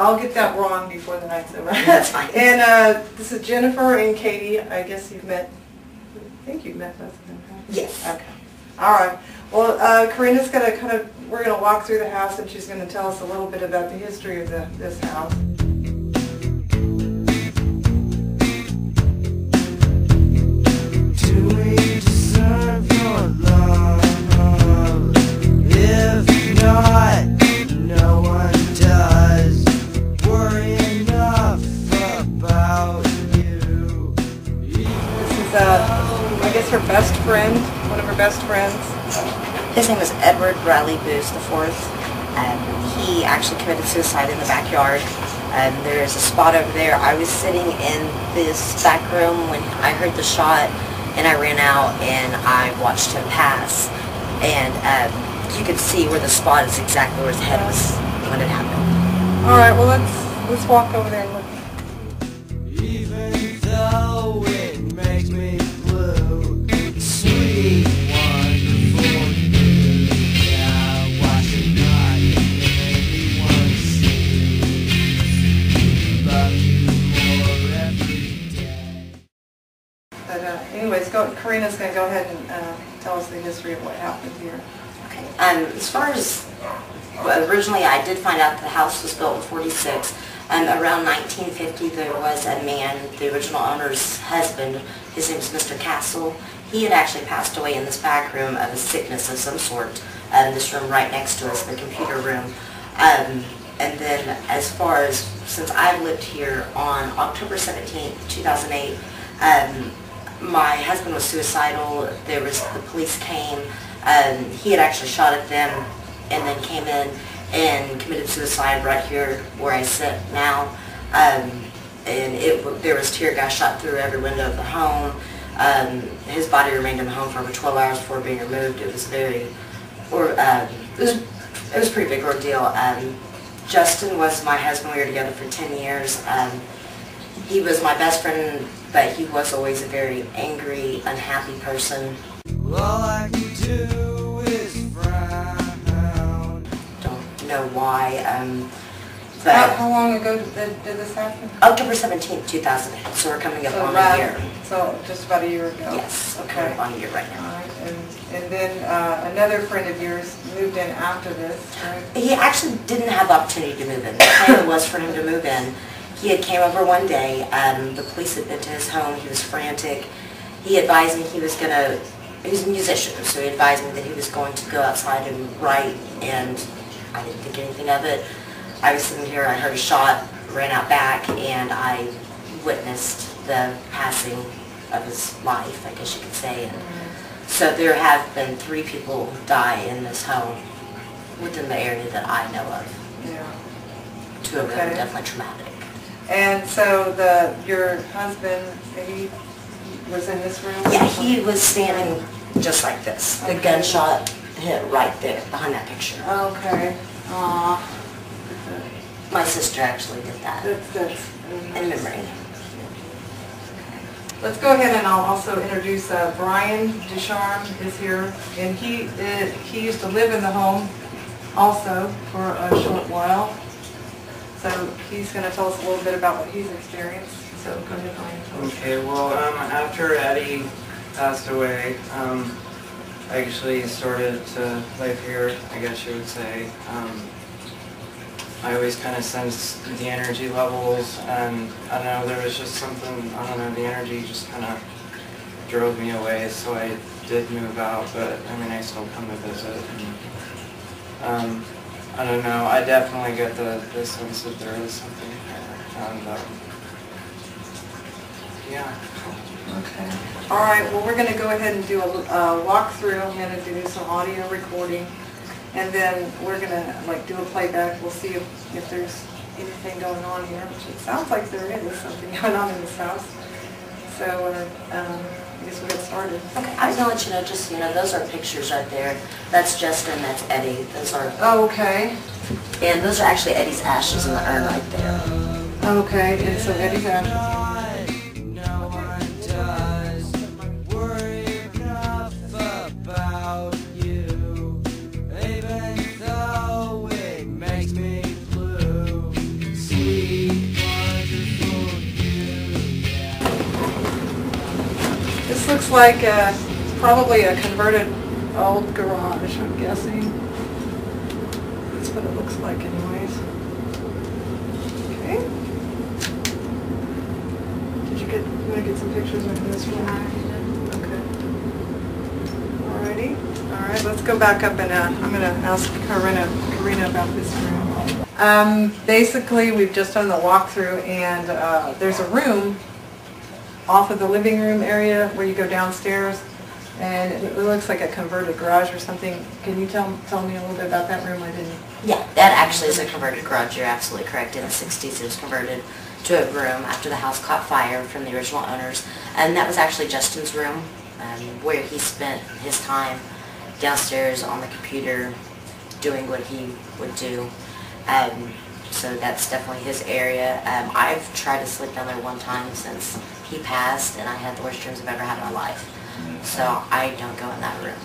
I'll get that wrong before the night's over. That's fine. And this is Jennifer and Katie. I guess you've met, I think you've met both of them, right? Yes. Okay. All right. Well, Karina's going to we're going to walk through the house, and she's going to tell us a little bit about the history of this house. Do we deserve your love? If not, no one does. Worry enough about you. This is, I guess, her best friend, one of her best friends. His name is Edward Bradley Booth IV. He actually committed suicide in the backyard. There is a spot over there. I was sitting in this back room when I heard the shot, and I ran out and I watched him pass. And you could see where the spot is, exactly where his head was when it happened. All right, well, let's walk over there and look. Even though it makes me blue, sweet, wonderful you. Yeah, why should not anyone see? Love you more every day. But anyways, Karina's going to go ahead and tell us the history of what happened here. Okay. As far as, originally I did find out the house was built in 46. Around 1950 there was a man, the original owner's husband, his name was Mr. Castle. He had actually passed away in this back room of a sickness of some sort. This room right next to us, the computer room. And then as far as, since I've lived here, on October 17th, 2008, my husband was suicidal. The police came. He had actually shot at them and then came in and committed suicide right here where I sit now. There was tear gas shot through every window of the home. His body remained in the home for over 12 hours before being removed. It was it was a pretty big ordeal. Justin was my husband. We were together for 10 years. He was my best friend, but he was always a very angry, unhappy person. All I can do is frown. Don't know why. How long ago did this happen? October 17th, 2008. So we're coming up on a year. So just about a year ago. Yes. Okay. Coming up on a year right now. All right. And then another friend of yours moved in after this, right? He actually didn't have the opportunity to move in. The plan was for him to move in. He had came over one day. The police had been to his home. He was frantic. He advised me he was a musician, so he advised me that he was going to go outside and write, and I didn't think anything of it. I was sitting here, I heard a shot, ran out back, and I witnessed the passing of his life, I guess you could say. And so there have been 3 people die in this home within the area that I know of. Yeah. 2 of them are definitely traumatic. And so your husband, he was in this room? Yeah, he was standing just like this. The gunshot hit right there, behind that picture. Okay. Aww. My sister actually did that. That's in memory. Let's go ahead and I'll also introduce Brian Ducharme is here, and he used to live in the home also for a short while. So he's going to tell us a little bit about what he's experienced. So go ahead, Brian. Okay, well, after Eddie passed away, I actually started to live here, I guess you would say. I always kind of sensed the energy levels, and I don't know, there was just something, I don't know, the energy just kind of drove me away, so I did move out, but I mean, I still come to visit. And, I don't know, I definitely get the sense that there is something there, and yeah. Okay. All right, well, we're going to go ahead and do a walkthrough. I'm going to do some audio recording. And then we're going to do a playback. We'll see if there's anything going on here, which it sounds like there is something going on in this house. So I guess we'll get started. Okay, I was going to let you know, just, those are pictures right there. That's Justin, that's Eddie. Those are... Oh, okay. And those are actually Eddie's ashes in the urn right there. Okay, and so Eddie's ashes. like probably a converted old garage, I'm guessing. That's what it looks like anyways. Okay. You want to get some pictures of this one? Okay. Alrighty. Alright, let's go back up and I'm going to ask Karina about this room. Basically, we've just done the walkthrough and there's a room off of the living room area where you go downstairs, and it looks like a converted garage or something. Can you tell me a little bit about that room? I didn't. Yeah, that actually is a converted garage. You're absolutely correct. In the 60s, it was converted to a room after the house caught fire from the original owners, and that was actually Justin's room, where he spent his time downstairs on the computer doing what he would do. So that's definitely his area. I've tried to sleep down there one time since he passed, and I had the worst dreams I've ever had in my life. So I don't go in that room.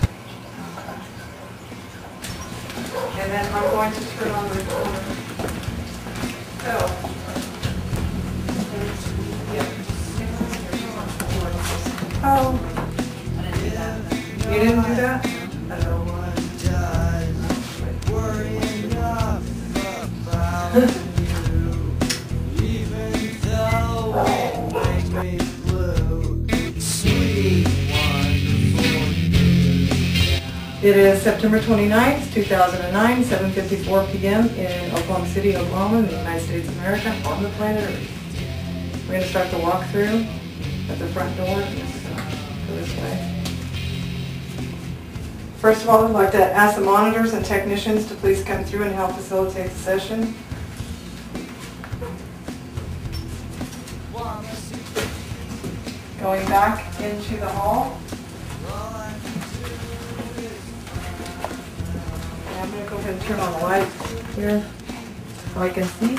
And then I'm going to turn on the recorder. Oh. You didn't do that? It is September 29th, 2009, 7:54 p.m. in Oklahoma City, Oklahoma, in the United States of America, on the planet Earth. We're going to start the walkthrough at the front door. Go this way. First of all, I'd like to ask the monitors and technicians to please come through and help facilitate the session. Going back into the hall. I'm going to go ahead and turn on the light here so I can see.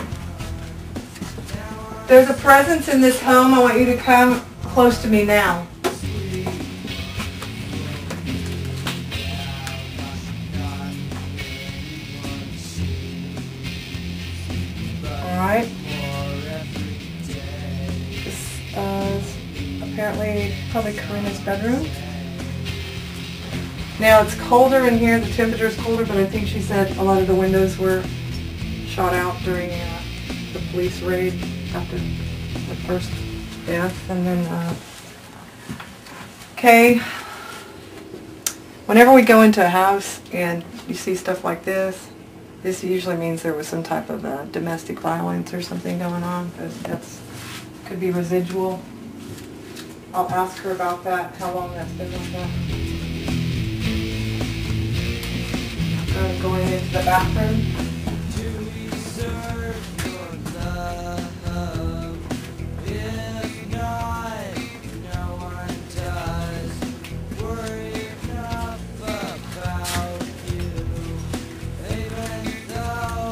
There's a presence in this home. I want you to come close to me now. Alright. This is apparently probably Karina's bedroom. Now it's colder in here, the temperature is colder, but I think she said a lot of the windows were shot out during the police raid after the first death. And then, okay, whenever we go into a house and you see stuff like this usually means there was some type of domestic violence or something going on, but that's could be residual. I'll ask her about that, how long that's been like that. Going into the bathroom.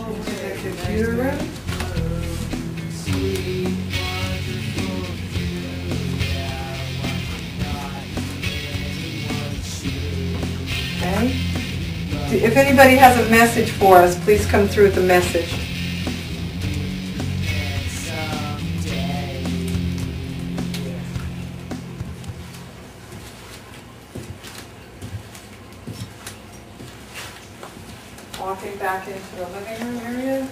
Into the computer room. Okay. If anybody has a message for us, please come through with a message. Walking back into the living room area.